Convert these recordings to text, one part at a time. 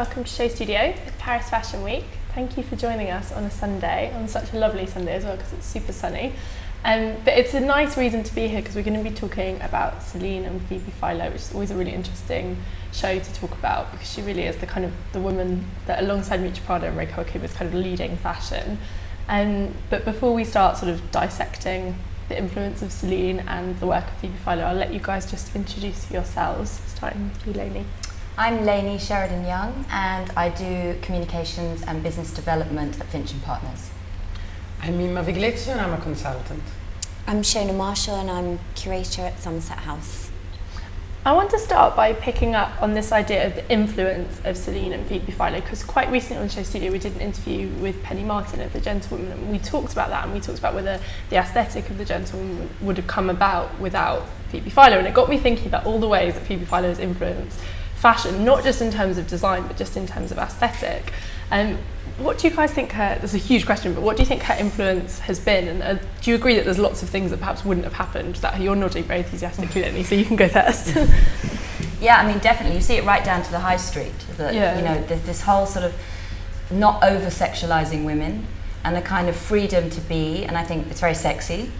welcome to SHOWstudio. It's Paris Fashion Week. Thank you for joining us on a Sunday, on such a lovely Sunday as well because it's super sunny. But it's a nice reason to be here because we're going to be talking about Celine and Phoebe Philo, which is always a really interesting show to talk about because she really is the kind of the woman that alongside Miuccia Prada and Ray Kawakami is kind of leading fashion. But before we start sort of dissecting the influence of Celine and the work of Phoebe Philo, I'll let you guys just introduce yourselves, starting with you, Lainey. I'm Lainey Sheridan-Young and I do communications and business development at Finch & Partners. I'm Mimma Viglezio and I'm a consultant. I'm Shonagh and I'm curator at Somerset House. I want to start by picking up on this idea of the influence of Celine and Phoebe Philo because quite recently on SHOWstudio we did an interview with Penny Martin of The Gentlewoman and we talked about that and we talked about whether the aesthetic of The Gentlewoman would have come about without Phoebe Philo, and it got me thinking about all the ways that Phoebe Philo has influenced fashion, not just in terms of design but just in terms of aesthetic. What do you guys think that's a huge question, but what do you think her influence has been, and do you agree that there's lots of things that perhaps wouldn't have happened? That you're nodding very enthusiastically, Lainey, so you can go first. Yeah, I mean definitely, you see it right down to the high street, that, you know, this whole sort of not over-sexualising women and a kind of freedom to be, and I think it's very sexy.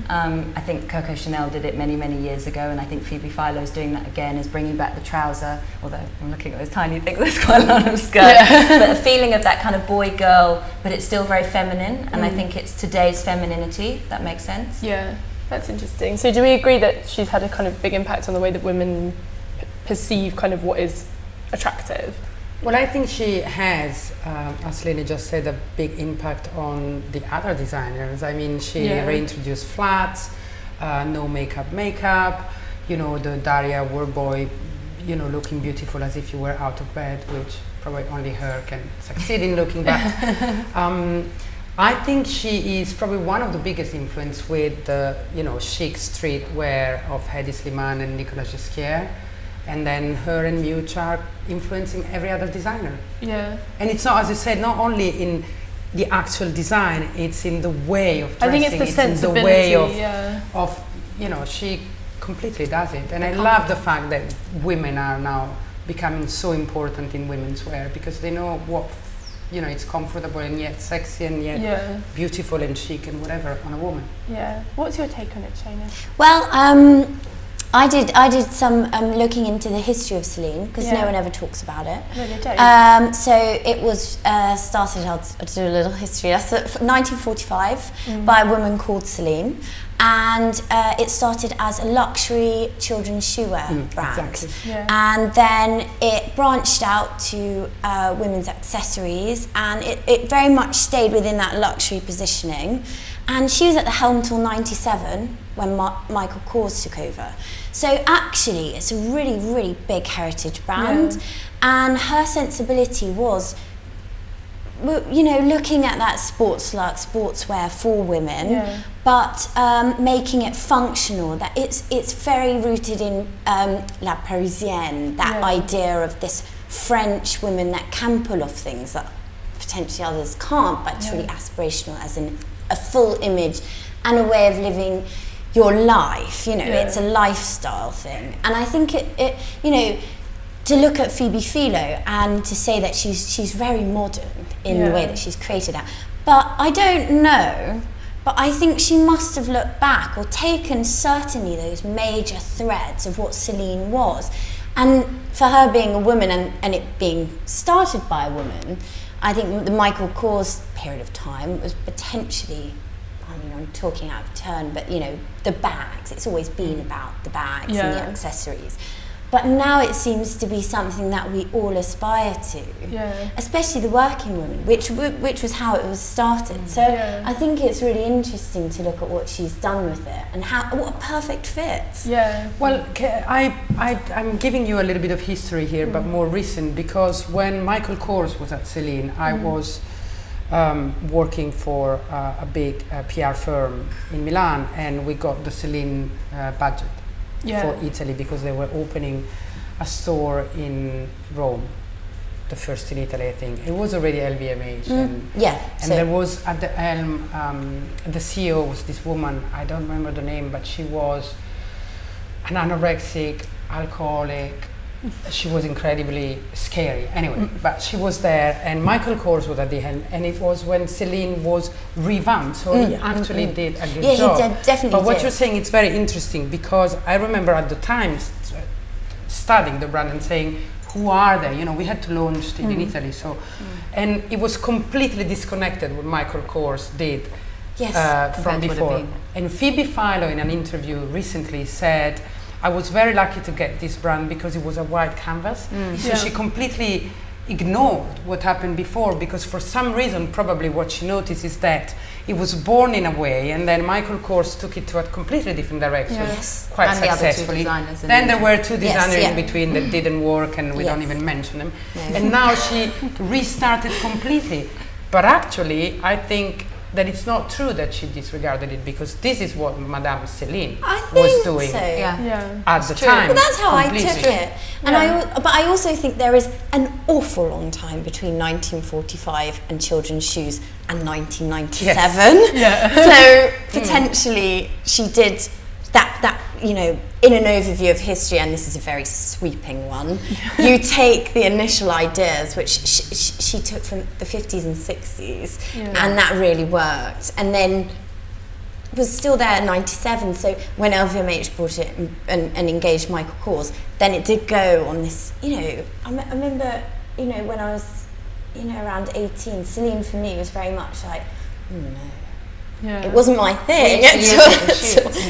I think Coco Chanel did it many, many years ago, and I think Phoebe Philo is doing that again, is bringing back the trouser, although I'm looking at those tiny things, there's quite a lot of skirt, but a feeling of that kind of boy-girl, but it's still very feminine, and I think it's today's femininity, if that makes sense. Yeah, that's interesting. So do we agree that she's had a kind of big impact on the way that women perceive kind of what is attractive? Well, I think she has, as Lainey just said, a big impact on the other designers. I mean, she reintroduced flats, no makeup, you know, the Daria Warboy, you know, looking beautiful as if you were out of bed, which probably only her can succeed in looking back. I think she is probably one of the biggest influence with the, you know, chic streetwear of Hedi Slimane and Nicolas Ghesquière. And then her and Miuccia are influencing every other designer. Yeah. And it's not, as you said, not only in the actual design, it's in the way of dressing. I think it's the sensibility, in the way of, you know, she completely does it. And I love the fact that women are now becoming so important in women's wear because they know what, you know, it's comfortable and yet sexy and yet beautiful and chic and whatever on a woman. Yeah. What's your take on it, Shonagh? Well, I did some looking into the history of Celine because no one ever talks about it. No, they don't. So it was started, I'll do a little history, that's 1945 by a woman called Celine, and it started as a luxury children's shoewear brand. Exactly. Yeah. And then it branched out to women's accessories, and it very much stayed within that luxury positioning. And she was at the helm till 97 when Michael Kors took over. So actually, it's a really, really big heritage brand. And her sensibility was, you know, looking at that sportswear for women, but making it functional. That it's very rooted in La Parisienne, that idea of this French woman that can pull off things that potentially others can't, but it's really aspirational as in a full image and a way of living your life, you know, it's a lifestyle thing. And I think it you know, to look at Phoebe Philo and to say that she's very modern in the way that she's created that. But I don't know, but I think she must have looked back or taken certainly those major threads of what Celine was. And for her being a woman and it being started by a woman, I think the Michael Kors period of time was potentially, I mean, I'm talking out of turn, but you know, the bags, it's always been about the bags and the accessories. But now it seems to be something that we all aspire to, especially the working women, which was how it was started. So I think it's really interesting to look at what she's done with it and what a perfect fit. Yeah. Well, I'm giving you a little bit of history here, but more recent, because when Michael Kors was at Celine, I was working for a big PR firm in Milan, and we got the Celine budget. For Italy, because they were opening a store in Rome, the first in Italy, I think. It was already LVMH. And there was at the helm, the CEO was this woman, I don't remember the name, but she was an anorexic, alcoholic, she was incredibly scary. Anyway, but she was there, and Michael Kors was at the end, and it was when Celine was revamped, so he actually did a good job. Yeah, he definitely But what did. you're saying, it's very interesting, because I remember at the time studying the brand and saying, who are they? You know, we had to launch it in Italy, so, and it was completely disconnected what Michael Kors did from before. And Phoebe Philo in an interview recently said, I was very lucky to get this brand because it was a white canvas. So she completely ignored what happened before, because for some reason, probably what she noticed is that it was born in a way, and then Michael Kors took it to a completely different direction, quite and successfully. The other 2 designers then there were 2 designers yeah. in between that didn't work, and we don't even mention them. And now she restarted completely. But actually, I think that it's not true that she disregarded it, because this is what Madame Celine was doing so. at the time. Well, that's how completely. I took it. And but I also think there is an awful long time between 1945 and children's shoes and 1997. So potentially she did that, you know, in an overview of history, and this is a very sweeping one, you take the initial ideas, which she took from the 50s and 60s, and that really worked. And then was still there in 97, so when LVMH brought it and engaged Michael Kors, then it did go on this, you know, I remember, you know, when I was, you know, around 18, Celine for me was very much like, it wasn't my thing.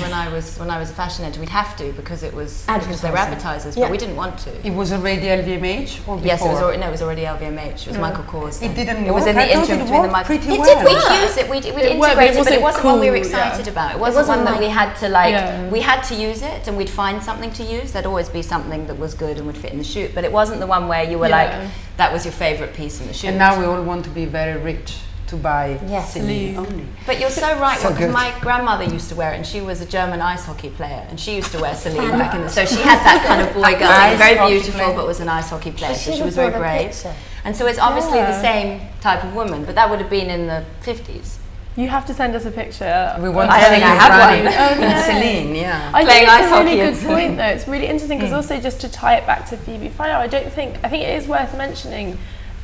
When I was a fashion editor, we'd have to, because they were advertisers, but we didn't want to. It was already LVMH or before? Yes, it was already LVMH. It was Michael Kors. It didn't work. It was in the interim between the Michael. Pretty It well. did. We used it. We'd integrate it, but it wasn't one we were excited about. It wasn't one that we had to we had to use it, and we'd find something to use. There'd always be something that was good and would fit in the shoot, but it wasn't the one where you were like, that was your favourite piece in the shoot. And now we all want to be very rich to buy Celine only. But you're so right, So because good. my grandmother used to wear it, and she was a German ice hockey player, and she used to wear Celine back in the... So she had that kind of boy girl, Ice very hockey beautiful, player. but was an ice hockey player, so She she was would've very brought a brave. picture. And so it's obviously the same type of woman, but that would have been in the 50s. You have to send us a picture. We want I to don't see think I you have running one. in Celine, yeah. I Playing think ice it's a hockey really and good Celine. point though. It's really interesting because also just to tie it back to Phoebe Philo, I think it is worth mentioning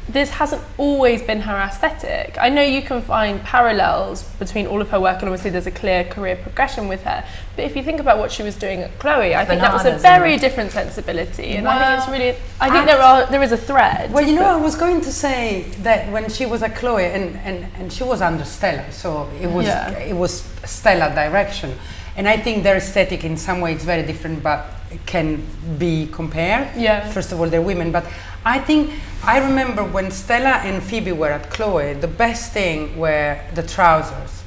this hasn't always been her aesthetic. I know you can find parallels between all of her work, and obviously there's a clear career progression with her. But if you think about what she was doing at Chloe, I think that was a very different sensibility. And I think it's really, I think there is a thread. Well, you know, I was going to say that when she was at Chloe, and she was under Stella, so it was Stella direction. And I think their aesthetic in some ways very different, but can be compared. First of all, they're women, but I remember when Stella and Phoebe were at Chloe, the best thing were the trousers.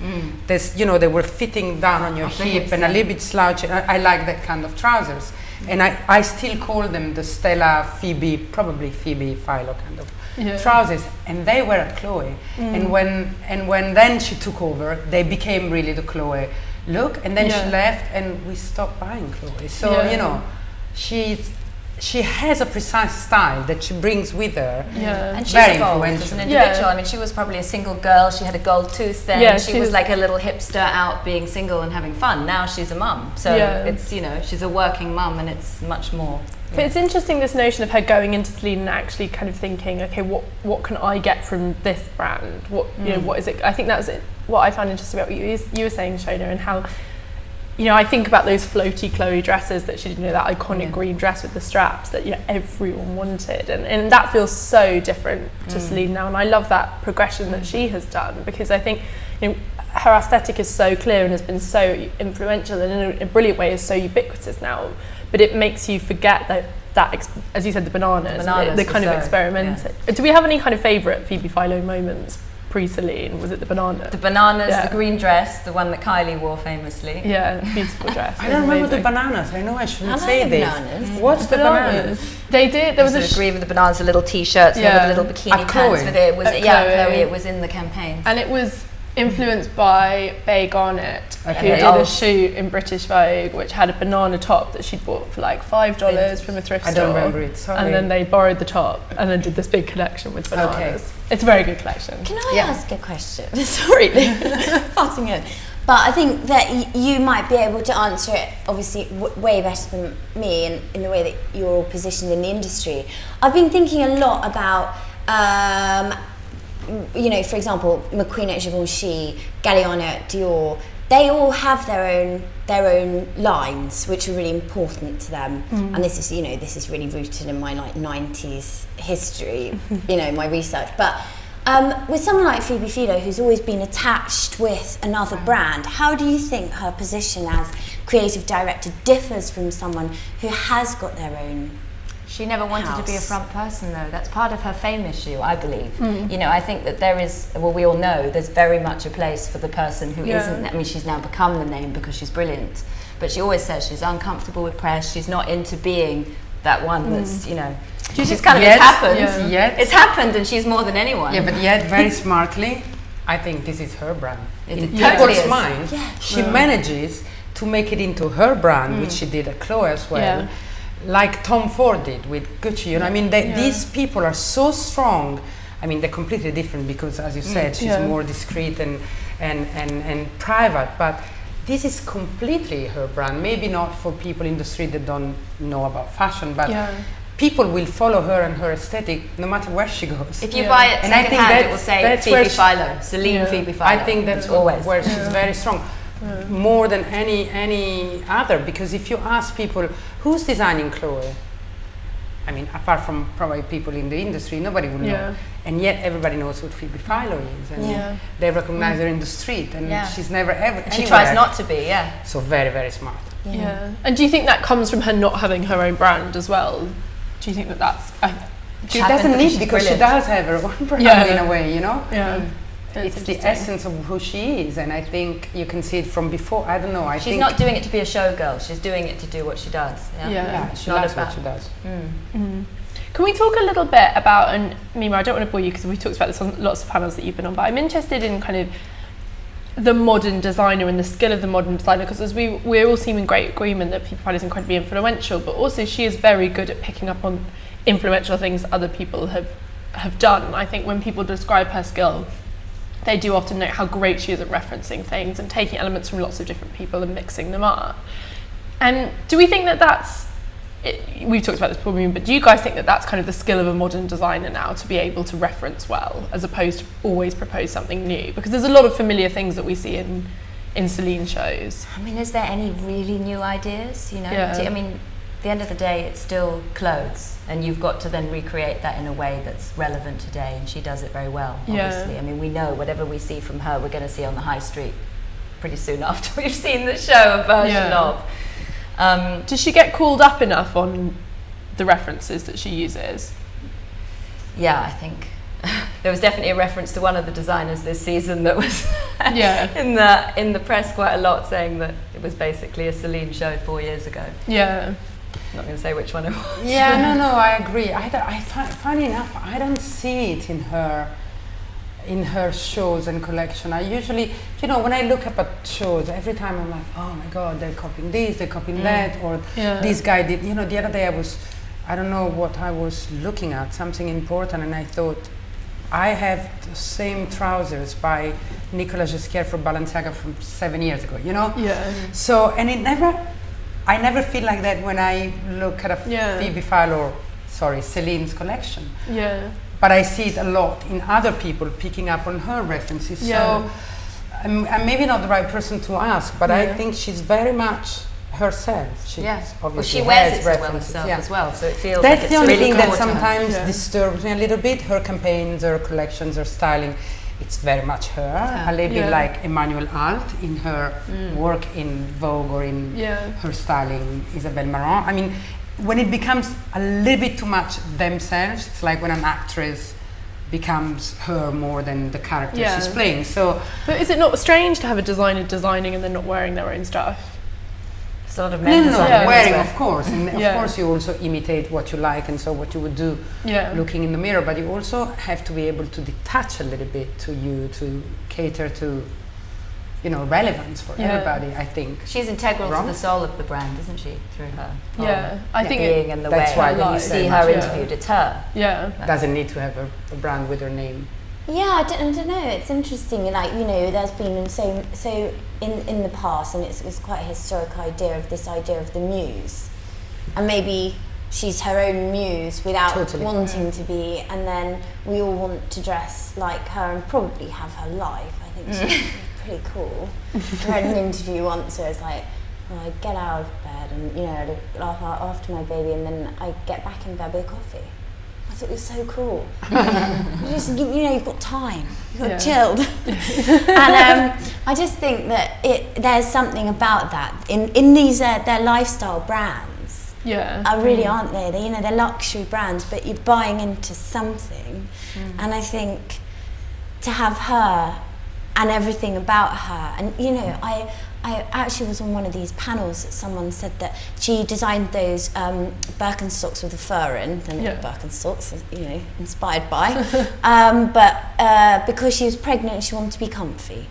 This, you know, they were fitting down on your hip and a little bit slouchy. I like that kind of trousers. And I still call them the Stella, Phoebe, probably Phoebe Philo kind of trousers. And they were at Chloe. And when then she took over, they became really the Chloe look. And then she left, and we stopped buying Chloe. So, you know, she has a precise style that she brings with her. And she's very evolved as an individual. I mean, she was probably a single girl. She had a gold tooth then. She was like a little hipster out being single and having fun. Now she's a mum. So it's, you know, she's a working mum, and it's much more. But it's interesting, this notion of her going into Celine and actually kind of thinking, okay, what can I get from this brand? What you know, what is it? I think that's what I found interesting about what you were saying, Shonagh, and how, you know, I think about those floaty Chloe dresses that she did, you know, that iconic green dress with the straps that, you know, everyone wanted, and that feels so different to Celine now, and I love that progression that she has done, because I think, you know, her aesthetic is so clear and has been so influential, and in a brilliant way is so ubiquitous now, but it makes you forget that as you said, the bananas the kind of experimenting. Do we have any kind of favourite Phoebe Philo moments pre-Celine? Was it the banana? The bananas, the green dress, the one that Kylie wore famously. Yeah, beautiful dress. I don't remember the bananas. I know I shouldn't say this. Bananas. What's the bananas? They did. There was a green with the bananas, the little t-shirts, and the little bikini pants with it. Was Chloe. It was in the campaign, and it was influenced by Bay Garnett, who did a shoot in British Vogue, which had a banana top that she'd bought for like $5 from a thrift store. I don't remember it. Sorry. And then they borrowed the top, and then did this big collection with bananas. It's a very good collection. Can I ask a question? Sorry, passing in. But I think that you might be able to answer it obviously way better than me in the way that you're positioned in the industry. I've been thinking a lot about, you know, for example, McQueen at Givenchy, Galliano at Dior. They all have their own lines, which are really important to them. And this is, you know, this is really rooted in my like 90s history, you know, my research. But with someone like Phoebe Philo, who's always been attached with another brand, how do you think her position as creative director differs from someone who has got their own? She never wanted to be a front person, though. That's part of her fame issue, I believe. You know, I think that there is, well, we all know there's very much a place for the person who isn't. I mean, she's now become the name because she's brilliant. But she always says she's uncomfortable with press. She's not into being that one that's, you know, she's kind of, it's happened. It's happened, and she's more than anyone. Yeah, but yet, very smartly, I think this is her brand. In totally people's mind, she manages to make it into her brand, which she did at Chloe as well. Yeah. Like Tom Ford did with Gucci, you know. I mean, these people are so strong. I mean, they're completely different because, as you said, she's more discreet and private. But this is completely her brand. Maybe not for people in the street that don't know about fashion, but people will follow her and her aesthetic no matter where she goes. If you buy it secondhand, it will say Phoebe Philo, Celine Phoebe Philo. I think that's always where she's very strong. More than any other, because if you ask people who's designing Chloe, I mean, apart from probably people in the industry, nobody will know, and yet everybody knows what Phoebe Philo is, and they recognize her in the street, and she's never ever anywhere. She tries not to be, so very, very smart. And do you think that comes from her not having her own brand as well? Do you think that that's she doesn't need, because she does have her own brand in a way, you know. It's the essence of who she is, and I think you can see it from before. I don't know. She's not doing it to be a showgirl. She's doing it to do what she does. She loves what she does. Can we talk a little bit about, and Mimma, I don't want to bore you because we talked about this on lots of panels that you've been on, but I'm interested in kind of the modern designer and the skill of the modern designer, because as we all seem in great agreement that Phoebe Philo is incredibly influential, but also she is very good at picking up on influential things other people have done. I think when people describe her skill, they do often note how great she is at referencing things and taking elements from lots of different people and mixing them up. And do we think that that's, we've talked about this before, but do you guys think that that's kind of the skill of a modern designer now, to be able to reference well, as opposed to always propose something new? Because there's a lot of familiar things that we see in Celine shows. I mean, is there any really new ideas, you know? I mean, at the end of the day, it's still clothes, and you've got to then recreate that in a way that's relevant today, and she does it very well, obviously. I mean, we know whatever we see from her, we're going to see on the high street pretty soon after we've seen the show, a version of. Does she get called up enough on the references that she uses? Yeah, I think there was definitely a reference to one of the designers this season that was in the press quite a lot, saying that it was basically a Celine show 4 years ago. I'm not going to say which one it was. No, I agree. Funny enough, I don't see it in her shows and collection. I usually, you know, when I look up at shows, every time I'm like, oh my God, they're copying this, they're copying that, or this guy did. You know, the other day I don't know what I was looking at, something important, and I thought, I have the same trousers by Nicolas Ghesquière for Balenciaga from 7 years ago, you know? So, and I never feel like that when I look at a Phoebe Philo, Celine's collection. But I see it a lot in other people picking up on her references. So I'm maybe not the right person to ask, but I think she's very much herself. She obviously wears it so well herself as well, so it feels that's like the it's only really thing that sometimes disturbs me a little bit. Her campaigns, her collections, her styling, it's very much her. A little bit like Emmanuel Alt in her work in Vogue, or in her styling, Isabelle Marant. I mean, when it becomes a little bit too much themselves, it's like when an actress becomes her more than the character she's playing. So, but is it not strange to have a designer designing and then not wearing their own stuff? Sort of wearing, of course, and of course you also imitate what you like, and so what you would do looking in the mirror, but you also have to be able to detach a little bit to cater to, you know, relevance for everybody. I think she's integral to the soul of the brand, isn't she, through her I think being and the way that's why when you see her interviewed, it's her. Doesn't need to have a brand with her name Yeah, I don't know. It's interesting. Like, you know, there's been so in the past, and it's quite a historic idea of the muse, and maybe she's her own muse without wanting to be, and then we all want to dress like her and probably have her life. I think she's pretty cool. I read an interview once where it's like, well, I get out of bed and, you know, I look after my baby, and then I get back in bed with coffee. I thought it was so cool. You know, you've got time, you've got chilled. And I just think that there's something about that in these their lifestyle brands. Really aren't they? You know, they're luxury brands, but you're buying into something. And I think to have her and everything about her, and you know, I actually was on one of these panels that someone said that she designed those Birkenstocks with the fur in. They're not Birkenstocks, you know, inspired by. But because she was pregnant, she wanted to be comfy.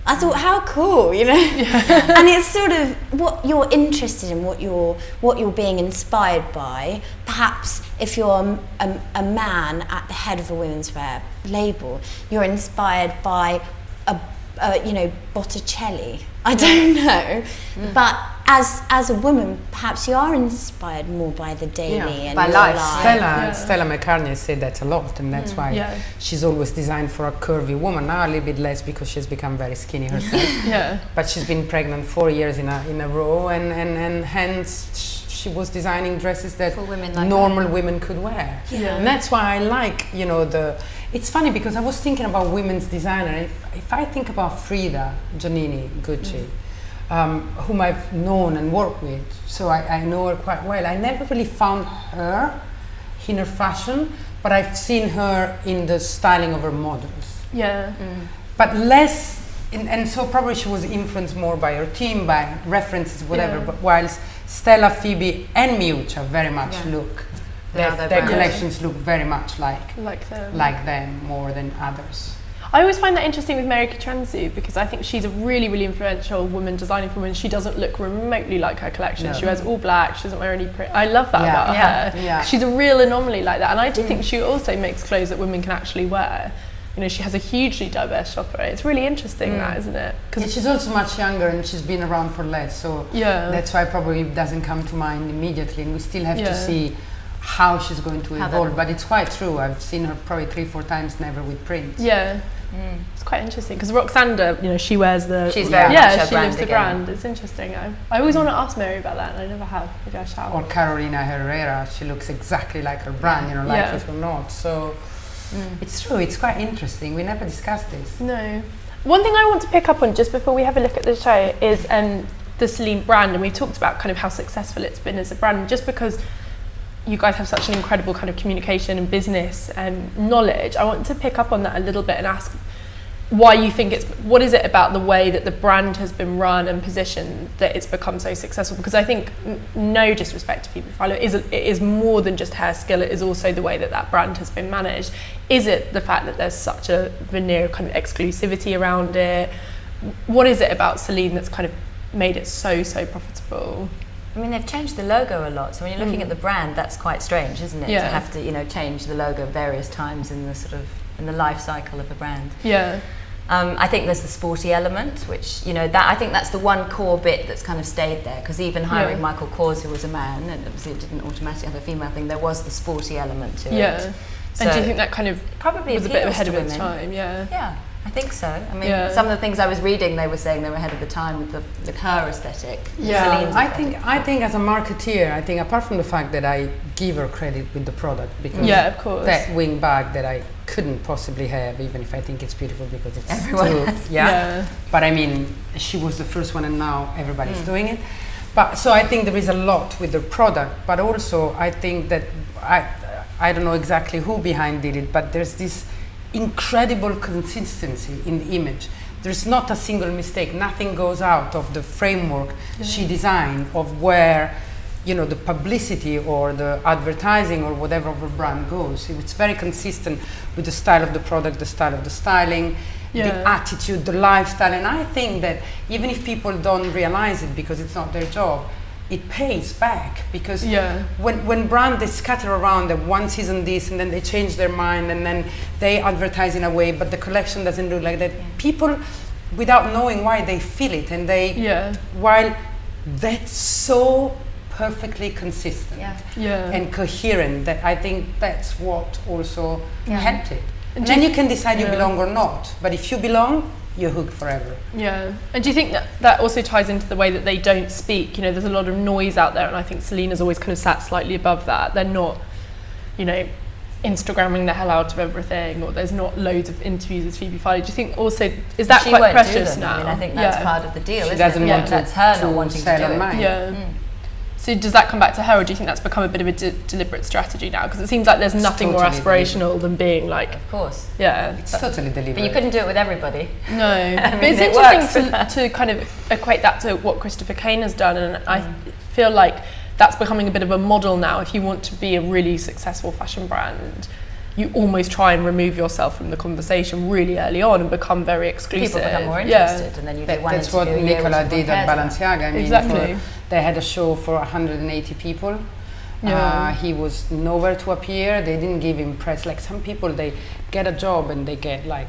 I thought, how cool, you know? And it's sort of what you're interested in, what you're being inspired by. Perhaps if you're a man at the head of a womenswear label, you're inspired by you know, Botticelli. I don't know, but as a woman, perhaps you are inspired more by the daily and by life. Stella McCartney said that a lot, and that's why she's always designed for a curvy woman. Now a little bit less because she's become very skinny herself. But she's been pregnant 4 years in a row, and hence she was designing dresses that for women like normal women could wear. And that's why I like, you know, it's funny because I was thinking about women's designer. If I think about Frida Giannini Gucci, whom I've known and worked with, so I know her quite well. I never really found her in her fashion, but I've seen her in the styling of her models. But less, and so probably she was influenced more by her team, by references, whatever. But whilst Stella, Phoebe, and Miuccia very much look. Their collections look very much like them more than others. I always find that interesting with Mary Katranzu because I think she's a really, really influential woman designing for women. She doesn't look remotely like her collection. She wears all black, she doesn't wear any print. I love that about her. She's a real anomaly like that. And I do think she also makes clothes that women can actually wear. You know, she has a hugely diverse shopper. It's really interesting that, isn't it? Because she's also much younger and she's been around for less. So that's why probably it doesn't come to mind immediately. And we still have to see how she's going to evolve, but it's quite true. I've seen her probably 3-4 times, never with print. It's quite interesting because Roxanda, you know, she wears the. She's very much she lives the brand. It's interesting. I always want to ask Mary about that, and I never have. Maybe I shall. Or Carolina Herrera, she looks exactly like her brand, you know, like it or not. So it's true. It's quite interesting. We never discussed this. No. One thing I want to pick up on just before we have a look at the show is the Celine brand, and we talked about kind of how successful it's been as a brand, just because you guys have such an incredible kind of communication and business knowledge. I want to pick up on that a little bit and ask why you think what is it about the way that the brand has been run and positioned that it's become so successful? Because I think, no disrespect to Phoebe Philo, it is more than just her skill, it is also the way that brand has been managed. Is it the fact that there's such a veneer of kind of exclusivity around it? What is it about Celine that's kind of made it so profitable? I mean, they've changed the logo a lot. So when you're looking at the brand, that's quite strange, isn't it? To have to, you know, change the logo various times in the life cycle of a brand. I think there's the sporty element, which, you know, that I think that's the one core bit that's kind of stayed there. Because even hiring Michael Kors, who was a man, and obviously it didn't automatically have a female thing, there was the sporty element to it. So and do you think that kind of probably was a bit ahead of its time? Yeah. I think so. I mean, some of the things I was reading, they were saying they were ahead of the time with her aesthetic. I think as a marketeer, I think apart from the fact that I give her credit with the product, because of course, that wing bag that I couldn't possibly have, even if I think it's beautiful because it's everyone too, But I mean, she was the first one, and now everybody's doing it. But so I think there is a lot with the product, but also I think that I don't know exactly who behind did it, but there's this incredible consistency in the image. There's not a single mistake. Nothing goes out of the framework she designed of where, you know, the publicity or the advertising or whatever of her brand goes. It's very consistent with the style of the product, the style of the styling, the attitude, the lifestyle. And I think that even if people don't realize it because it's not their job, it pays back, because when brand they scatter around, the one season this and then they change their mind and then they advertise in a way, but the collection doesn't look like that. People, without knowing why, they feel it, and they while that's so perfectly consistent and coherent, that I think that's what also helped it. And then you can decide you belong or not, but if you belong, you're hooked forever. Yeah. And do you think that that also ties into the way that they don't speak? You know, there's a lot of noise out there, and I think Celine has always kind of sat slightly above that. They're not, you know, Instagramming the hell out of everything, or there's not loads of interviews with Phoebe Philo. Do you think also, is that she quite precious now? I mean, I think that's part of the deal, she isn't doesn't it? want to, that's her not wanting to do it. Yeah. So does that come back to her, or do you think that's become a bit of a deliberate strategy now? Because it seems like there's nothing more aspirational than being like... Of course. Yeah. It's totally deliberate. But you couldn't do it with everybody. No. But it's interesting to kind of equate that to what Christopher Kane has done, and I feel like that's becoming a bit of a model now. If you want to be a really successful fashion brand, you almost try and remove yourself from the conversation really early on and become very exclusive. People become more interested, and then you do one That's what Nicola did at Balenciaga. I mean, exactly. They had a show for 180 people. He was nowhere to appear. They didn't give him press. Like some people, they get a job and they get like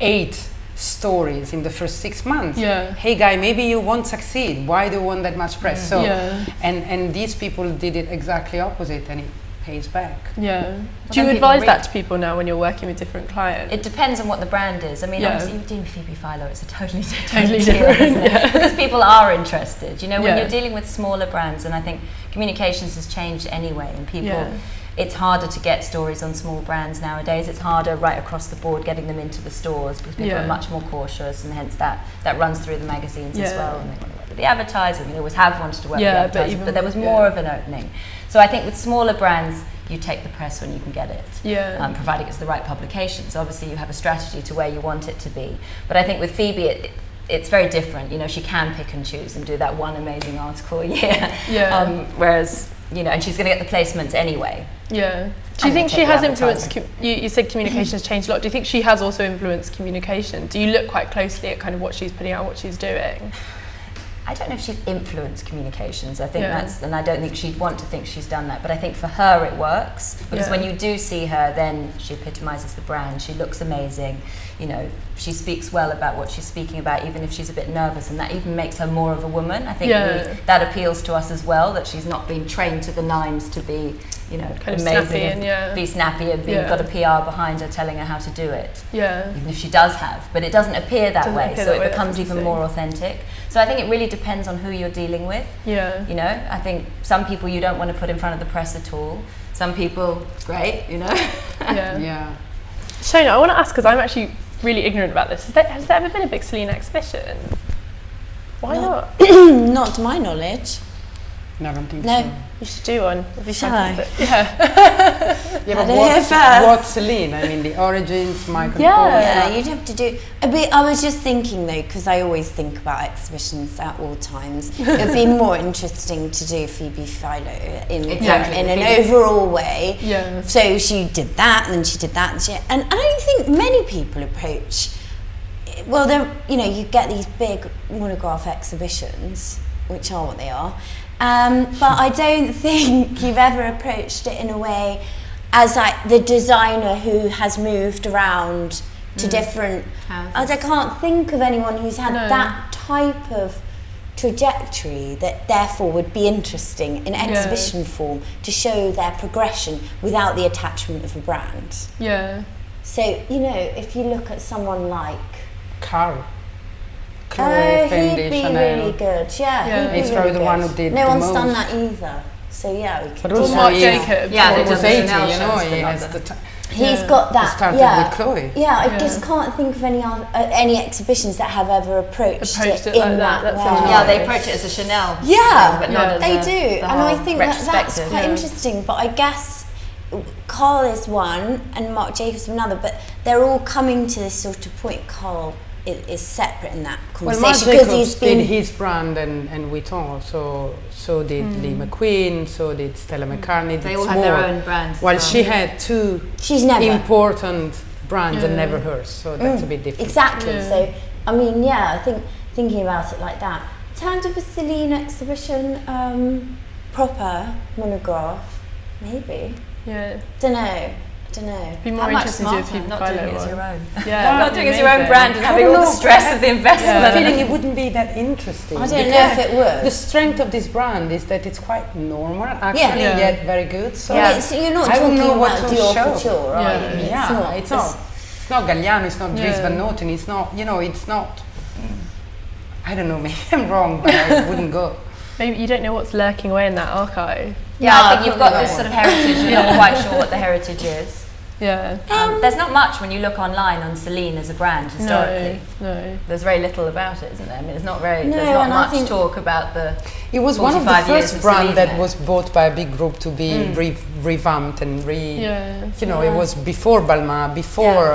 8 stories in the first 6 months. Hey guy, maybe you won't succeed. Why do you want that much press? So, and these people did it exactly opposite, and it pays back. Yeah. Do you advise that to people now when you're working with different clients? It depends on what the brand is. I mean, obviously you're doing Phoebe Philo, it's a totally different deal, isn't it? Because people are interested. You know, when you're dealing with smaller brands, and I think communications has changed anyway, and people, it's harder to get stories on small brands nowadays. It's harder right across the board getting them into the stores, because people are much more cautious, and hence that runs through the magazines as well. And they want to work with the advertiser, and they always have wanted to work with the advertiser, but there was more of an opening. So I think with smaller brands, you take the press when you can get it, providing it's the right publication. So obviously you have a strategy to where you want it to be. But I think with Phoebe, it's very different. You know, she can pick and choose and do that one amazing article a year. Whereas, you know, and she's going to get the placements anyway. Yeah. Do you think she has influenced, you said communication has changed a lot. Do you think she has also influenced communication? Do you look quite closely at kind of what she's putting out, what she's doing? I don't know if she's influenced communications. I think that's, and I don't think she'd want to think she's done that, but I think for her it works, because when you do see her, then she epitomizes the brand. She looks amazing. You know, she speaks well about what she's speaking about, even if she's a bit nervous, and that even makes her more of a woman. I think that appeals to us as well, that she's not being trained to the nines to be, you know, kind amazing, of snappy and be snappy, and got a PR behind her telling her how to do it. Yeah. Even if she does have, but it doesn't appear that way, so it becomes even more authentic. So I think it really depends on who you're dealing with. Yeah. You know, I think some people you don't want to put in front of the press at all. Some people, great, you know. Yeah. Shonagh, I want to ask, because I'm actually really ignorant about this. Has there ever been a big Celine exhibition? Why not? Not to my knowledge. No, I don't think so. You should do one. It'd be fantastic. But what's Celine? I mean, the origins, Michael. Yeah, you'd have to do. I was just thinking though, because I always think about exhibitions at all times. It would be more interesting to do Phoebe Philo in an overall way. Yeah. So she did that, and then she did that, and I don't think many people approach. Well, you get these big monograph exhibitions, which are what they are. But I don't think you've ever approached it in a way as like the designer who has moved around to different houses. I can't think of anyone who's had that type of trajectory that therefore would be interesting in exhibition form to show their progression without the attachment of a brand. Yeah. So, you know, if you look at someone like Carl. He'd be really good. He's probably the one who did no one's done that either. So we could. But also Marc Jacobs. Yeah, it was 80. You know, he has he's got that. Started with Chloe. Yeah, I just can't think of any exhibitions that have ever approached it in that way. Yeah, they approach it as a Chanel. Yeah, thing, but not they as do, and I think that's quite interesting. But I guess Carl is one, and Marc Jacobs another. But they're all coming to this sort of point. Carl is separate in that conversation because he's did his brand and Vuitton, so did Lee McQueen, so did Stella McCartney. They all have their own brands. While she had two important brands and never hers, so that's a bit different. Exactly. So I mean, I think thinking about it like that, In terms of a Celine exhibition, proper monograph, maybe. Yeah. Don't know. Be more interesting to do if you not doing it as your own. Yeah, not doing it as your own brand and having all the stress of the investment. I have a feeling it wouldn't be that interesting. I don't know if it would. The strength of this brand is that it's quite normal, actually, yet very good. So you're not talking about Dior Couture, are you? It's not Galliano, it's not Dries Van Noten, it's not, it's not, I don't know, maybe I'm wrong, but I wouldn't go. Maybe you don't know what's lurking away in that archive. Yeah, I think you've got this sort of heritage, you're not quite sure what the heritage is. Yeah. There's not much when you look online on Celine as a brand historically. No. There's very little about it, isn't there? I mean, there's not much talk about the. It was one of the first brands that was bought by a big group to be revamped and it was before Balmain, before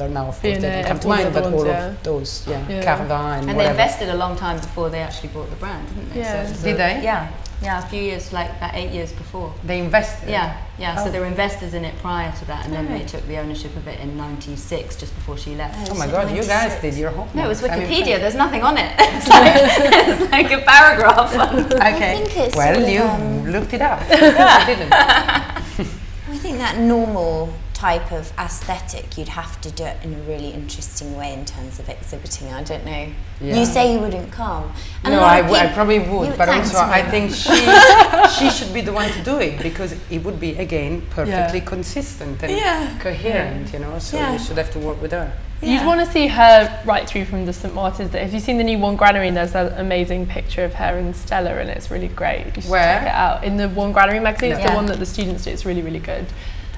now of course they don't come to mind, but all of those, Carvin and they invested a long time before they actually bought the brand, didn't they? Yeah. So did they? Yeah, a few years, like about 8 years before. They invested? Yeah. So there were investors in it prior to that, and then they took the ownership of it in '96, just before she left. Oh my God, you guys did your homework. No, it was Wikipedia. There's nothing on it. It's like a paragraph. Okay. Well, you looked it up. I didn't. I think that normal type of aesthetic, you'd have to do it in a really interesting way in terms of exhibiting. I don't know. Yeah. You say you wouldn't come. And no, I probably would, but also I think she should be the one to do it, because it would be, again, perfectly consistent and coherent, so you should have to work with her. Yeah. You'd want to see her right through from the St. Martin's. Have you seen the new One Granary? And there's that amazing picture of her and Stella, and it's really great. You should check it out. In the One Granary magazine, it's the one that the students do. It's really, really good.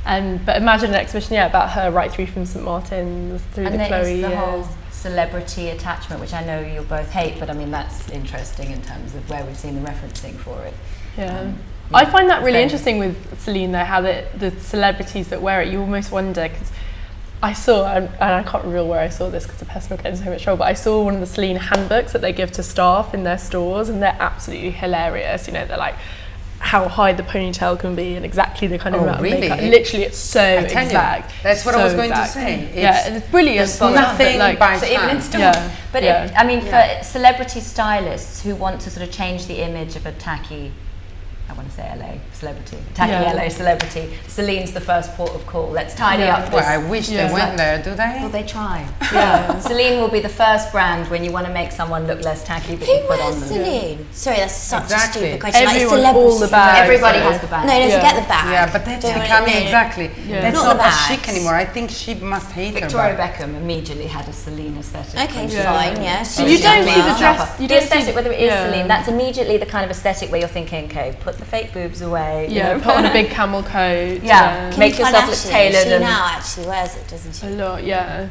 But imagine an exhibition, about her right through from St. Martin's through the Chloe years. The whole celebrity attachment, which I know you'll both hate, but I mean that's interesting in terms of where we've seen the referencing for it. Yeah. I find that really interesting with Celine, though, how the celebrities that wear it, you almost wonder, because I saw, and I can't reveal where I saw this because the person will get in so much trouble, but I saw one of the Celine handbooks that they give to staff in their stores, and they're absolutely hilarious. They're like, how high the ponytail can be and exactly the kind of amount of makeup. Literally, it's so exact. That's what I was going to say. It's brilliant. It's nothing by so even in store. But for celebrity stylists who want to sort of change the image of a tacky, I want to say LA celebrity, LA celebrity, Celine's the first port of call. Let's tidy up this. Well, I wish they went there, do they? Well, they try. Celine will be the first brand when you want to make someone look less tacky that you put on them. Celine? Sorry, that's such a stupid question. Everyone, all the bags. Everybody has the bag. No, don't forget the bag. Yeah, but that's becoming That's not as chic anymore. I think she must hate Victoria Beckham immediately had a Celine aesthetic. Okay, fine, yeah. So you don't see the dress. You don't see whether it is Celine. That's immediately the kind of aesthetic where you're thinking, okay, put the fake boobs away. Put on a big camel coat. Make yourself look tailored. She now actually wears it, doesn't she? A lot, yeah.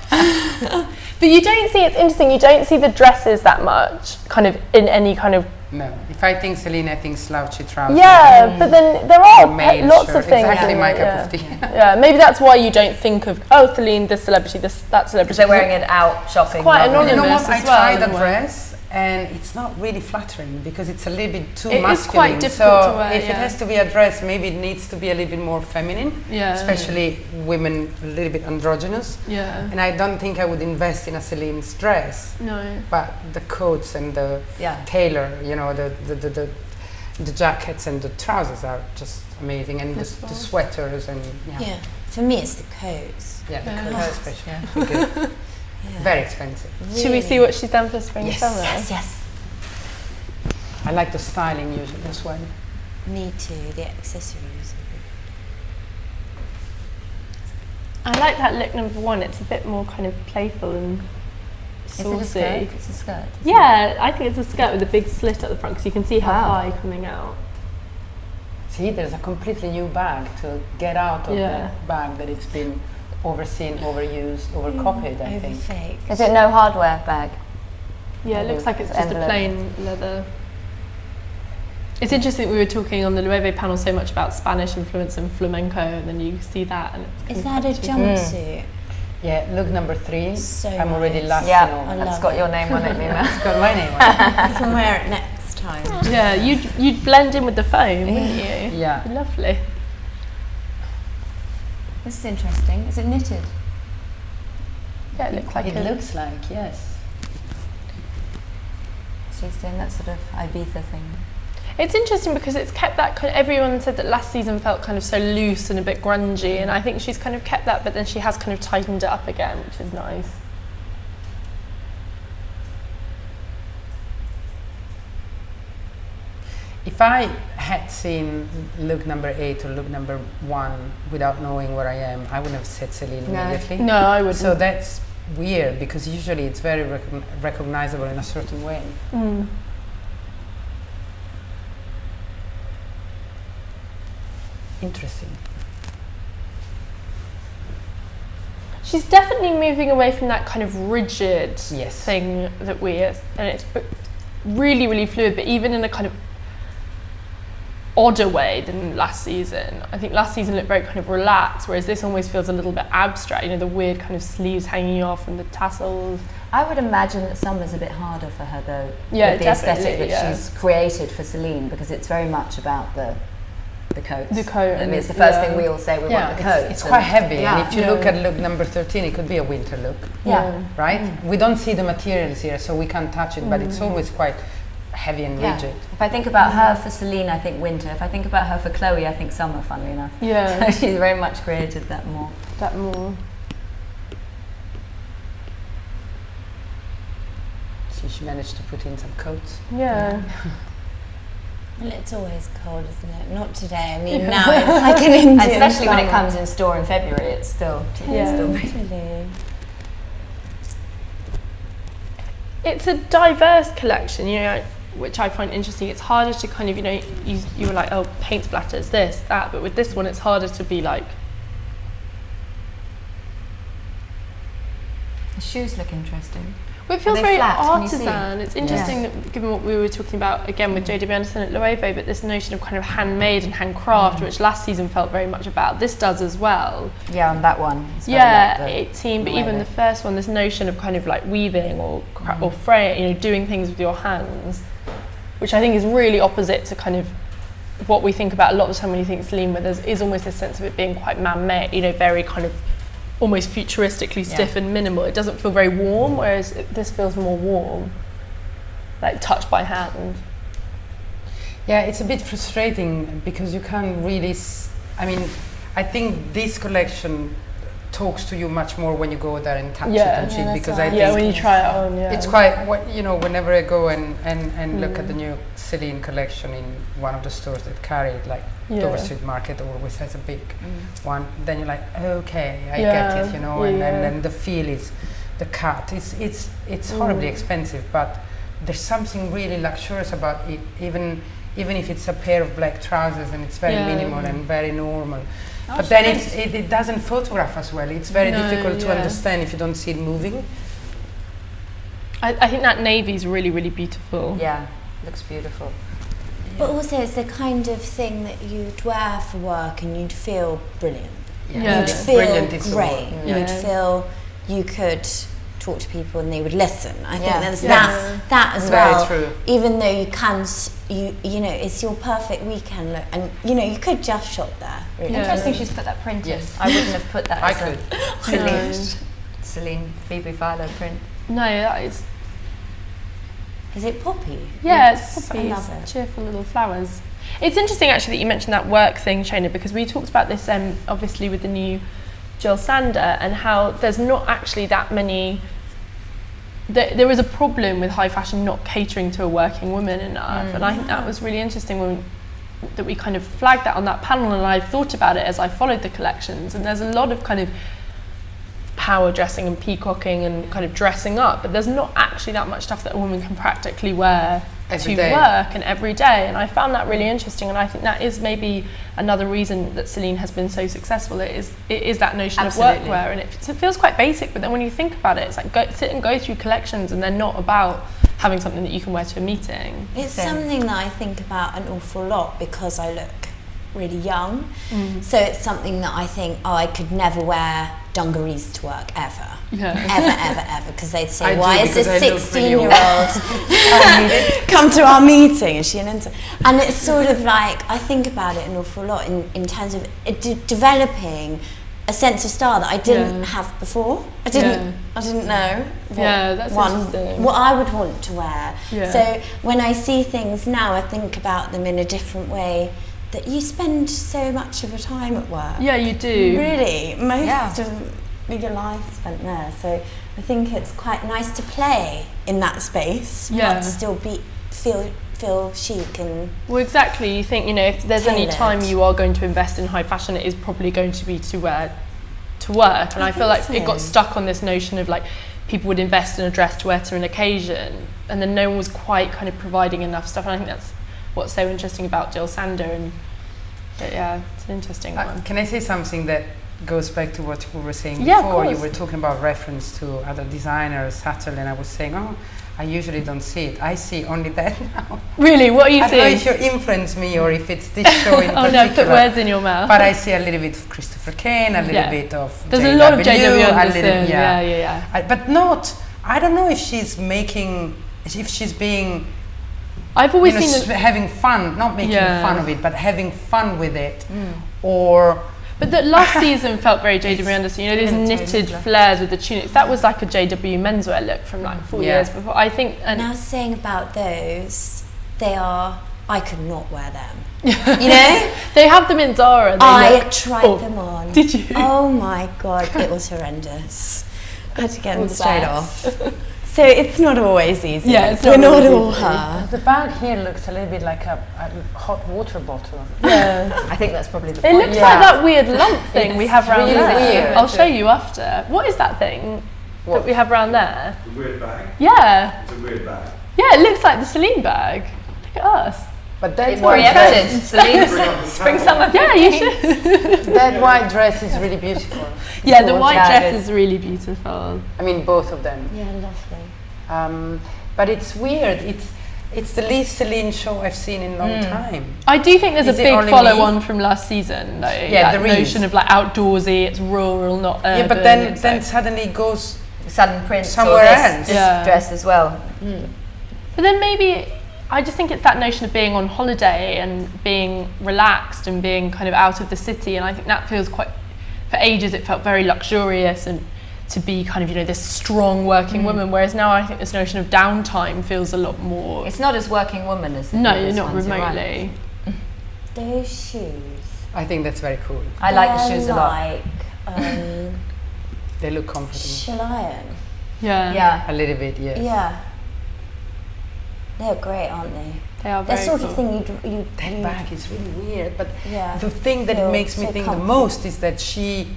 But you don't see, it's interesting, you don't see the dresses that much, kind of in any kind of. No, if I think Celine, I think slouchy trousers. Yeah, but then there are lots of things. Exactly my cup of tea. Maybe that's why you don't think of, Celine, this celebrity, that celebrity. Because they're wearing it out shopping. It's quite anonymous I tried the dress, and it's not really flattering because it's a little bit too masculine. It's quite difficult to wear. If it has to be a dress, maybe it needs to be a little bit more feminine, especially women a little bit androgynous. Yeah. And I don't think I would invest in a Celine's dress. No. But the coats and the tailor, the jackets and the trousers are just amazing, and the sweaters and For me, it's the coats. Yeah, the coats especially. Good. Very expensive. Really? Should we see what she's done for spring summer? Yes. I like the styling usually as well. Me too, the accessories. I like that look number 1. It's a bit more kind of playful and saucy. It's a skirt. I think it's a skirt with a big slit at the front because you can see her thigh coming out. See, there's a completely new bag to get out of the bag that it's been overseen, overused, overcopied, I think. Fake. Is it no hardware bag? Yeah, it looks like it's just a plain leather. It's interesting, we were talking on the Loewe panel so much about Spanish influence and flamenco, and then you see that. And is that a jumpsuit? Yeah, look number 3. So I'm already lost. Yeah, it's got your name on it, Mimma. It's got my name on it. I can wear it next time. Yeah, you'd blend in with the foam, wouldn't you? Yeah. Lovely. This is interesting. Is it knitted? Yeah, it looks like it looks like, yes. she's doing that sort of Ibiza thing. It's interesting because it's kept that kind of, everyone said that last season felt kind of so loose and a bit grungy, and I think she's kind of kept that, but then she has kind of tightened it up again, which is nice. If I had seen look number 8 or look number 1 without knowing where I am, I wouldn't have said Celine immediately. No, I wouldn't. So that's weird, because usually it's very recognizable in a certain way. Mm. Interesting. She's definitely moving away from that kind of rigid Yes. thing that and it's really, really fluid, but even in a kind of odder way than last season. I think last season looked very kind of relaxed, whereas this almost feels a little bit abstract, you know, the weird kind of sleeves hanging off and the tassels. I would imagine that summer's a bit harder for her though, Yeah, with the aesthetic that yeah. she's created for Celine, because it's very much about the coats. The coat. I mean, it's the first thing we all say, we want the coat. It's quite heavy, Yeah. and if you look at look number 13, it could be a winter look, Yeah. right? We don't see the materials here, so we can't touch it, but it's always quite heavy and rigid. If I think about her for Celine, I think winter. If I think about her for Chloe, I think summer, funnily enough. Yeah. So she's very much created that more. That more. So she managed to put in some coats. Yeah. Well, it's always cold, isn't it? Not today. I mean, now it's like an Indian Especially when it summer. comes in store in February, it's still Totally. It's a diverse collection, you know, which I find interesting. It's harder to kind of, you know, you were like, oh, paint splatters, this, that, but with this one it's harder to be like... The shoes look interesting. Well, it feels they very flat? Can you see? artisan. It's interesting that, given what we were talking about again with JW Anderson at Loewe, but this notion of kind of handmade and handcraft, which last season felt very much about, this does as well. Yeah, on that one. It's very Yeah, like the 18, but Loewe. even the first one, this notion of kind of like weaving or fraying, you know, doing things with your hands, which I think is really opposite to kind of what we think about a lot of the time when you think Celine, where there is almost this sense of it being quite man-made, you know, very kind of almost futuristically stiff and minimal. It doesn't feel very warm, whereas this feels more warm, like touched by hand. Yeah, it's a bit frustrating because you can't really... I mean, I think this collection talks to you much more when you go there and touch it and shit, because I think... Yeah, when you try it on, it's quite, you know, whenever I go and look at the new Celine collection in one of the stores that carry it, like Dover Street Market always has a big one, then you're like, okay, I get it, you know, and then the feel is, the cut, it's horribly expensive, but there's something really luxurious about it, even if it's a pair of black trousers and it's very minimal and very normal. But then it doesn't photograph as well. It's very difficult to understand if you don't see it moving. I think that navy is really, really beautiful. Yeah, looks beautiful. But also it's the kind of thing that you'd wear for work and you'd feel brilliant. You'd feel great. You'd feel you could talk to people and they would listen. I think there's that as well. Very true. Even though you can, you know, it's your perfect weekend look, and you know you could just shop there. Really. Interesting she's put that print in. I wouldn't have put that as a Celine Phoebe Philo print. No, that is... Is it poppy? Yeah, it's I poppies, love it. cheerful little flowers. It's interesting actually that you mentioned that work thing, Shonagh, because we talked about this obviously with the new Jill Sander, and how there's not actually that many... There is a problem with high fashion not catering to a working woman enough, and I think that was really interesting that we kind of flagged that on that panel, and I thought about it as I followed the collections, and there's a lot of kind of power dressing and peacocking and kind of dressing up, but there's not actually that much stuff that a woman can practically wear to work and every day, and I found that really interesting, and I think that is maybe another reason that Celine has been so successful. It is that notion of workwear, and it feels quite basic, but then when you think about it, it's like sit and go through collections and they're not about having something that you can wear to a meeting. It's something that I think about an awful lot because I look really young, so it's something that I think, I could never wear dungarees to work ever. Ever, because they'd say, why is this 16-year-old come to our meeting? Is she an intern? And it's sort of like, I think about it an awful lot in terms of developing a sense of style that I didn't have before. I didn't know what I would want to wear. Yeah. So when I see things now, I think about them in a different way. That you spend so much of your time at work. Yeah, you do. Really, most of your life spent there. So I think it's quite nice to play in that space, but still feel chic and. Well, exactly. You think, you know, if there's any time you are going to invest in high fashion, it is probably going to be to wear to work. And I feel like it got stuck on this notion of like people would invest in a dress to wear to an occasion, and then no one was quite kind of providing enough stuff. And I think that's what's so interesting about Jill Sander, and it's an interesting one. Can I say something that goes back to what we were saying before? You were talking about reference to other designers, subtle, and I was saying, I usually don't see it. I see only that now. Really? What are you seeing? I don't know if you influence me or if it's this show in particular. No, put words in your mouth. But I see a little bit of Christopher Kane, a little bit of There's JW, a lot of JW Anderson. But not, I don't know if she's being... I've always seen having fun, not making fun of it, but having fun with it, or. But the last season felt very JW Anderson. You know, these knitted flares with the tunics. That was like a JW menswear look from like 4 years before. I think. And now saying about those, I could not wear them. You know, they have them in Zara. I tried them on. Did you? Oh my god, it was horrendous. I had to get them straight off. So it's not always easy. Yeah, we're not all her. The bag here looks a little bit like a hot water bottle. Yeah, I think that's probably the point. It looks like that weird lump thing we have around there. Weird. I'll show you after. What is that thing that we have around there? The weird bag? Yeah. It's a weird bag. Yeah, it looks like the Celine bag. Look at us. But that's preempted. Celine Spring Summer. Yeah, you should. That white dress is really beautiful. Yeah, the white dress is really beautiful. I mean, both of them. Yeah, lovely. But it's weird. It's the least Celine show I've seen in a long time. I do think there's a big follow-on from last season, though. Yeah, that notion of like outdoorsy, it's rural, not urban. Yeah, but then suddenly it goes Sudden Prince somewhere else. This dress as well. But then maybe I just think it's that notion of being on holiday and being relaxed and being kind of out of the city, and I think that feels quite. For ages, it felt very luxurious and to be kind of, you know, this strong working woman, whereas now I think this notion of downtime feels a lot more. It's not as working woman as no, not remotely. Those shoes. I think that's very cool. I like the shoes a lot. They look comfortable. Chilean. Yeah. A little bit, yes. Yeah. They're great, aren't they? They are very sort cool. of thing you That bag is really weird, but yeah, the thing that makes me think the most is that she,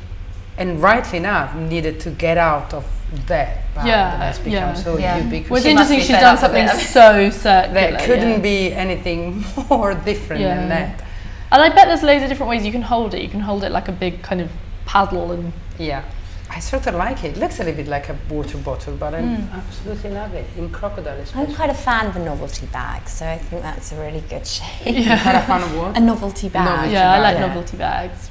and rightly enough, needed to get out of that bag that has become so ubiquitous. Well, it's interesting she's done something so circular. There couldn't be anything more different than that. And I bet there's loads of different ways you can hold it. You can hold it like a big kind of paddle and... Yeah. I sort of like it. It looks a little bit like a water bottle, but I absolutely love it, in crocodile especially. I'm quite a fan of a novelty bag, so I think that's a really good shape. Yeah. Quite a fan of what? A novelty bag. I like novelty bags.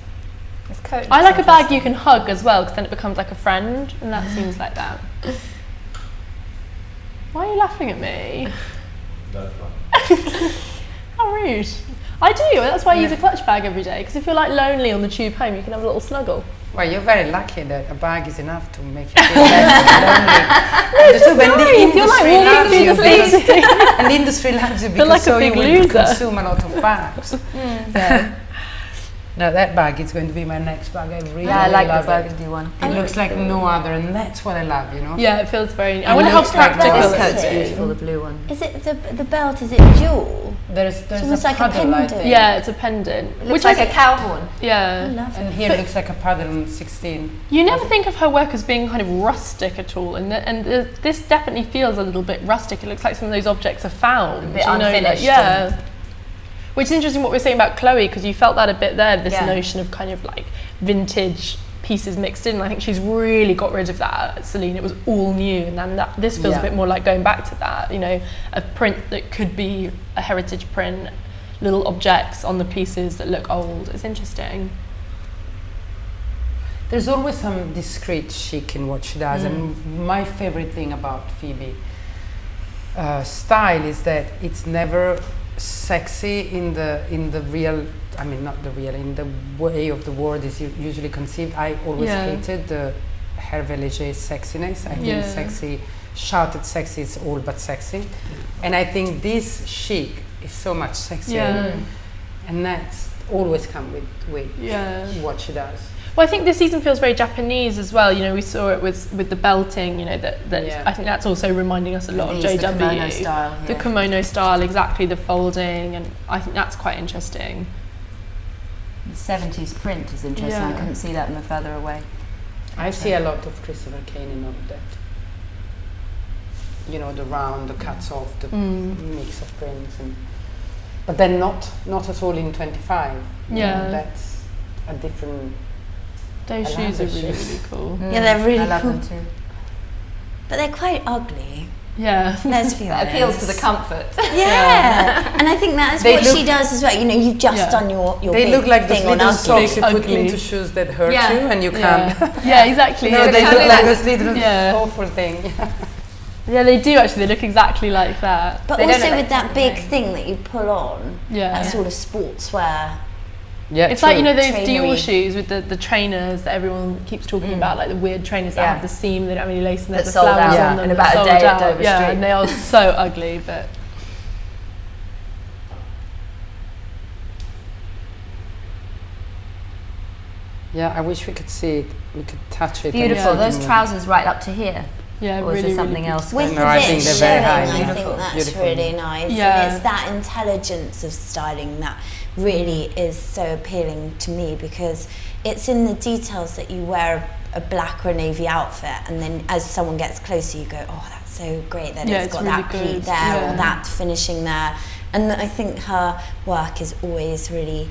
I like a bag you can hug as well, because then it becomes like a friend, and that seems like that. Why are you laughing at me? That's fine. How rude. I do, that's why I use a clutch bag every day, because if you're like lonely on the tube home, you can have a little snuggle. Well, you're very lucky that a bag is enough to make you feel less lonely. You're like walking through the city. And the industry loves you because like so you will loser. consume a lot of bags. No, that bag is going to be my next bag. I really I like love the burgundy one. It looks like no other, and that's what I love, you know? Yeah, it feels very... I wonder how practical This it coat's is. beautiful, the blue one. Is it the belt? Is it jewel? There's almost a like a paddle, I pendant. think. Yeah, it's a pendant. It looks like a cow horn. Yeah. I love And it. here it looks like a paddle on 16. You never think of her work as being kind of rustic at all, and this definitely feels a little bit rustic. It looks like some of those objects are found. A bit unfinished. Yeah. Which is interesting what we're saying about Chloe, because you felt that a bit there, this notion of kind of like vintage pieces mixed in. I think she's really got rid of that. Celine, it was all new, and then this feels a bit more like going back to that, you know, a print that could be a heritage print, little objects on the pieces that look old. It's interesting. There's always some discreet chic in what she does, and my favorite thing about Phoebe style is that it's never sexy in the real, I mean not the real, in the way of the word is usually conceived. I always hated the Hervé Léger sexiness. I think sexy, shouted sexy is all but sexy. And I think this chic is so much sexier. And that's always come with what she does. Well, I think this season feels very Japanese as well. You know, we saw it with the belting. You know, I think that's also reminding us a lot of JW. The kimono style. The kimono style, exactly, the folding, and I think that's quite interesting. The 70s print is interesting. I couldn't see that from further away. I see a lot of Christopher Kane in all of that. You know, the round, the cuts off, the mix of prints, but then not at all in 25. Yeah, that's a different. Those shoes are really cool. Yeah, they're really cool. I love them too. But they're quite ugly. Yeah. Let's be honest. It appeals to the comfort. Yeah. And I think that's what she does as well. You know, you've just done your They big look like those thing on little ugly. socks you put into shoes that hurt you and you can't. Yeah, exactly. No, they look like those little awful thing. Yeah, they do actually. They look exactly like that. But also with that big thing that you pull on, that sort of sportswear. Yeah, it's like, you know, those Trainery. Dior shoes with the trainers that everyone keeps talking about, like the weird trainers that have the seam, they don't have any lace and there's the flowers on them. In about a day at Dover Street. Yeah, and they are so ugly, but... Yeah, I wish we could see it, we could touch it. Beautiful, those trousers right up to here. Yeah, or really, is there something really else? With No, the I bit think they're showing, very high. I Beautiful. think that's Beautiful. really nice. Yeah. And it's that intelligence of styling that really is so appealing to me, because it's in the details that you wear a black or a navy outfit, and then as someone gets closer you go, oh, that's so great that it's got really that good. pleat there or that finishing there. And I think her work is always really,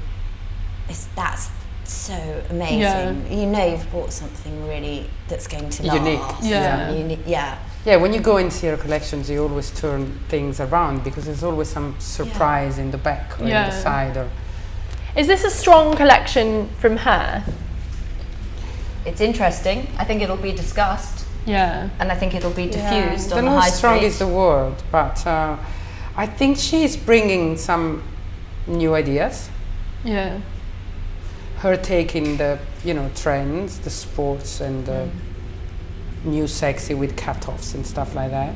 that's so amazing. Yeah. You know you've bought something really that's going to Unique. last. Yeah. Yeah, when you go and see her collections, you always turn things around because there's always some surprise in the back or in the side. Or Is this a strong collection from her? It's interesting. I think it'll be discussed. Yeah. And I think it'll be diffused I on don't the know high how strong street. is the word, but I think she's bringing some new ideas. Yeah. Her taking the, you know, trends, the sports and the new sexy with cut-offs and stuff like that.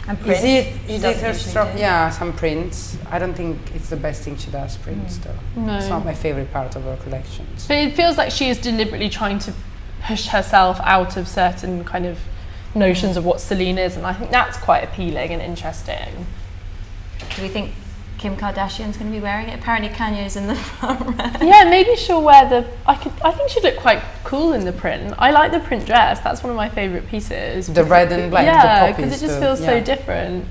And prints. Is it her strong? Yeah, some prints. I don't think it's the best thing she does, prints though. No. It's not my favorite part of her collections. But it feels like she is deliberately trying to push herself out of certain kind of notions of what Celine is, and I think that's quite appealing and interesting. Do we think Kim Kardashian's going to be wearing it? Apparently Kanye's in the front row. Yeah, maybe she'll wear the... I think she'd look quite cool in the print. I like the print dress. That's one of my favourite pieces. The red and black, yeah, the poppies. because it just feels so different.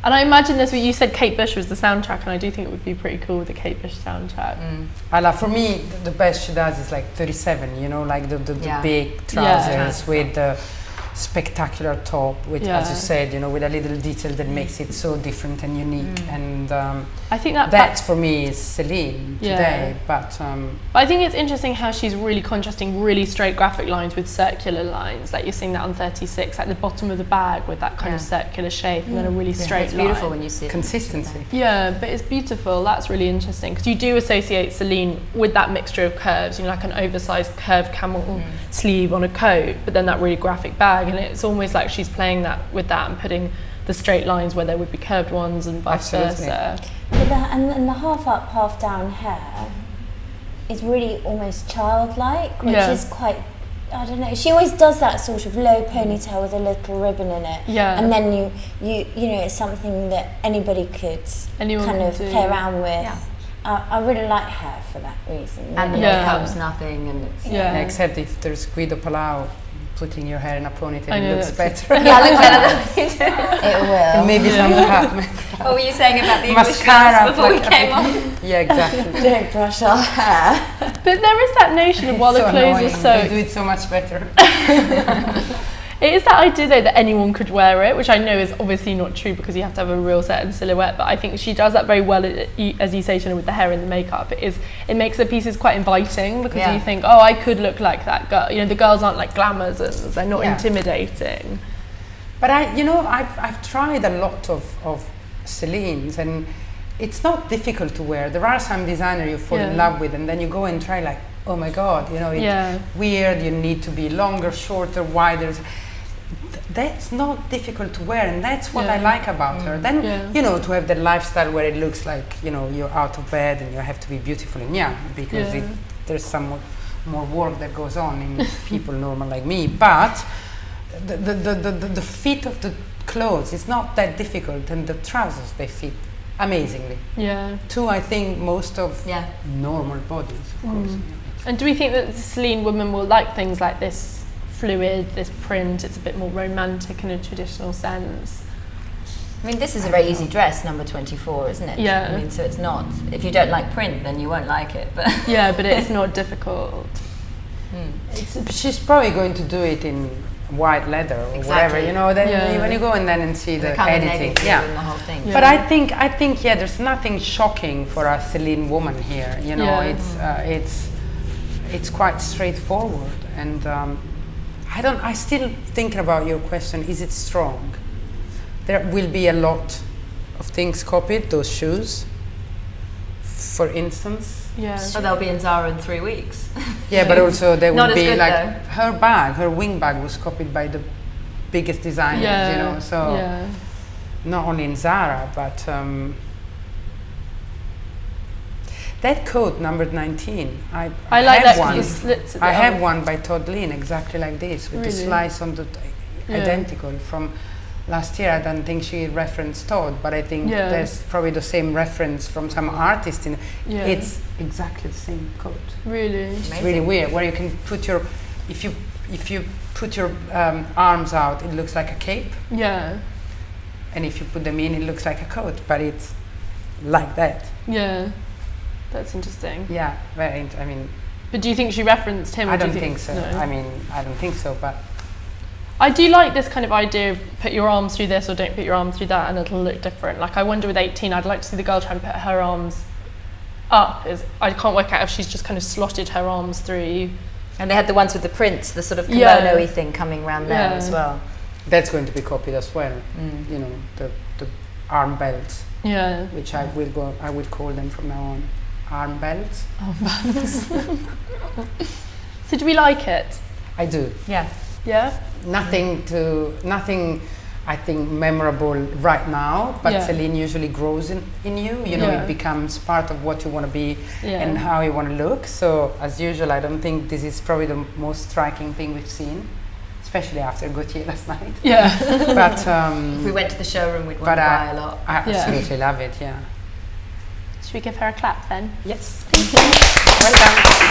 And I imagine this, you said Kate Bush was the soundtrack, and I do think it would be pretty cool with the Kate Bush soundtrack. I love, for me, the best she does is like 37, you know, like the big trousers with the spectacular top, with, as you said, you know, with a little detail that makes it so different and unique. And I think that for me is Celine today. But I think it's interesting how she's really contrasting really straight graphic lines with circular lines. Like you're seeing that on 36, like the bottom of the bag with that kind of circular shape, and then a really straight It's line. beautiful when you see it. Consistency. Yeah, but it's beautiful. That's really interesting because you do associate Celine with that mixture of curves, you know, like an oversized curved camel sleeve on a coat, but then that really graphic bag, and it's almost like she's playing that with that and putting the straight lines where there would be curved ones and vice versa. But and the half up, half down hair is really almost childlike, which is quite, I don't know. She always does that sort of low ponytail with a little ribbon in it. Yeah. And then you know, it's something that anybody could kind of play around with. Yeah. I really like her for that reason. And the makeup's nothing, and it's except if there's Guido Palau putting your hair in a ponytail, it looks better. Yeah, it looks better than you do. It will. And maybe some cut. What were you saying about the English Mascara girls before we came on? Yeah, exactly. Don't brush our hair. But there is that notion of while the clothes are so... They do it so much better. It is that idea though that anyone could wear it, which I know is obviously not true because you have to have a real certain silhouette, but I think she does that very well, as you say, Shonagh, with the hair and the makeup. It makes the pieces quite inviting because you think, oh, I could look like that girl. You know, the girls aren't like glamours and they're not intimidating. But I've tried a lot of Celine's, and it's not difficult to wear. There are some designers you fall in love with, and then you go and try like, oh my God, you know, it's weird. You need to be longer, shorter, wider. That's not difficult to wear, and that's what I like about her. Then, you know, to have the lifestyle where it looks like, you know, you're out of bed and you have to be beautiful and young, because there's some more work that goes on in people normal like me. But the fit of the clothes is not that difficult, and the trousers, they fit amazingly. To, I think, most of normal bodies, of course. And do we think that the Celine woman will like things like this fluid, this print? It's a bit more romantic in a traditional sense. I mean, this is a very easy dress, number 24, isn't it? I mean, so it's not, if you don't like print, then you won't like it. But but it's not difficult. She's probably going to do it in white leather or whatever, you know. Then when you go in then and see the editing, the whole thing. But I think there's nothing shocking for a Celine woman here. You know, it's quite straightforward, and I still thinking about your question. Is it strong? There will be a lot of things copied. Those shoes, for instance. So they'll be in Zara in 3 weeks. But also there will be good, like though. her wing bag was copied by the biggest designers, you know. So not only in Zara, but that coat numbered 19. I like have that one. because the slits at the I have elbow. one by Todd Lean exactly like this, with the slice on the identical from last year. I don't think she referenced Todd, but I think there's probably the same reference from some artist in it's exactly the same coat. Really? It's really weird, where you can put your, if you put your arms out, it looks like a cape. And if you put them in, it looks like a coat, but it's like that. That's interesting. I mean, but do you think she referenced him? I don't think so. No? I mean, I don't think so, but I do like this kind of idea of put your arms through this or don't put your arm through that, and it'll look different. Like, I wonder with 18, I'd like to see the girl try and put her arms up. I can't work out if she's just kind of slotted her arms through. And they had the ones with the prints, the sort of kimono-y thing coming around there as well. That's going to be copied as well. You know, the arm belts. Which I will call them from now on. Arm belts. So do we like it? I do. Nothing I think memorable right now, but Celine usually grows in you. You know, it becomes part of what you want to be and how you want to look. So as usual, I don't think this is probably the most striking thing we've seen, especially after Gautier last night. But if we went to the showroom, we'd want to buy a lot. I absolutely love it. Should we give her a clap then? Yes. Thank you. Well done.